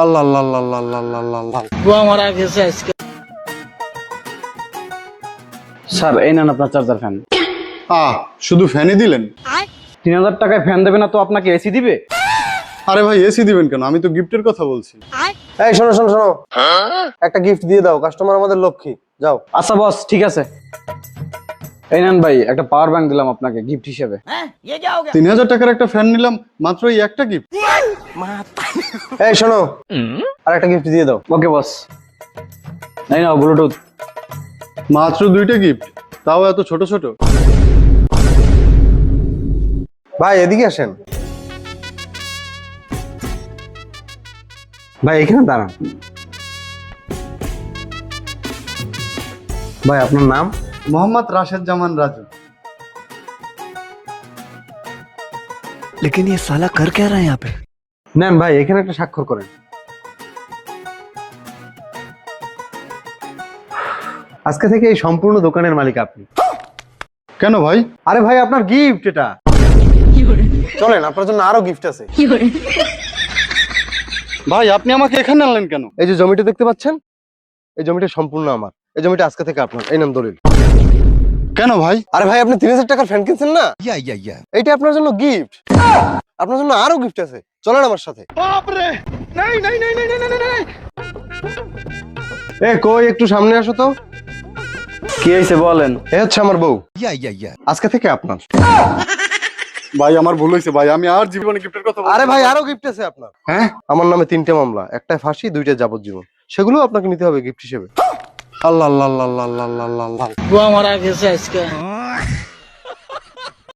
আল্লাহ আল্লাহ আল্লাহ আল্লাহ আল্লাহ আল্লাহ আল্লাহ। বুয়া মারা গেছে আজকে। স্যার এই নেন আপনার চার্জার ফ্যান। শুধু ফ্যানই দিলেন? 3000 টাকায় ফ্যান দেবে না তো আপনাকে এসি দিবে? আরে ভাই এসি দিবেন কেন? আমি তো গিফটের কথা বলছি। এই শোনো শোনো শোনো, একটা গিফট দিয়ে দাও, কাস্টমার আমাদের লক্ষ্মী। যাও। আচ্ছা বস ঠিক আছে, এই নেন ভাই একটা পাওয়ার ব্যাংক দিলাম আপনাকে গিফট হিসেবে। 3000 টাকার একটা ফ্যান নিলাম, মাত্র এই একটা গিফট। এই শোনো, আর একটা গিফট দিয়ে দাও। ওকে বস, এই নাও ব্লুটুথ। মাত্র 2টা গিফট, তাও এত ছোট ছোট। ভাই এদিকে আসেন। ভাই এখানে দাঁড়ান। ভাই আপনার নাম? মোহাম্মদ রাশেদ জামান রাজু। लेकिन ये साला कर क्या रहा है यहाँ पे? নেন ভাই, এখানে একটা স্বাক্ষর করেন। আজকে থেকে এই সম্পূর্ণ দোকানের মালিক আপনি। কেন ভাই? আরে ভাই আপনার গিফট এটা। চলেন, আপনার জন্য আরো গিফট আছে। ভাই আপনি আমাকে এখানে আনলেন কেন? এই যে জমিটা দেখতে পাচ্ছেন, এই জমিটা সম্পূর্ণ আমার। এই জমিটা আজকে থেকে আপনার। এই নাম দলিল। কেন ভাই? আরে ভাই আপনি 3000 টাকার ফ্যান কিনছেন না, এইটা আপনার জন্য গিফট। আপনার জন্য আরো গিফট আছে, চলেন আমার সাথে। এ কই, একটু সামনে আসো তো। কি হয়েছে বলেন? এ হচ্ছে আমার বউ, আজকে থেকে আপনার। ভাই আমার ভুল হয়েছে ভাই, আমি আর জীবনে গিফটের কথা বলবো না। আরে ভাই আরো গিফট আছে আপনার। হ্যাঁ? আমার নামে 3টে মামলা, একটায় ফাঁসি, 2টায় যাবজ্জীবন। সেগুলো আপনাকে নিতে হবে গিফট হিসেবে। আল্লাহ আল্লাহ আল্লাহ আল্লাহ আল্লাহ আল্লাহ আল্লাহ। বুয়া মারা গেছে আজকে।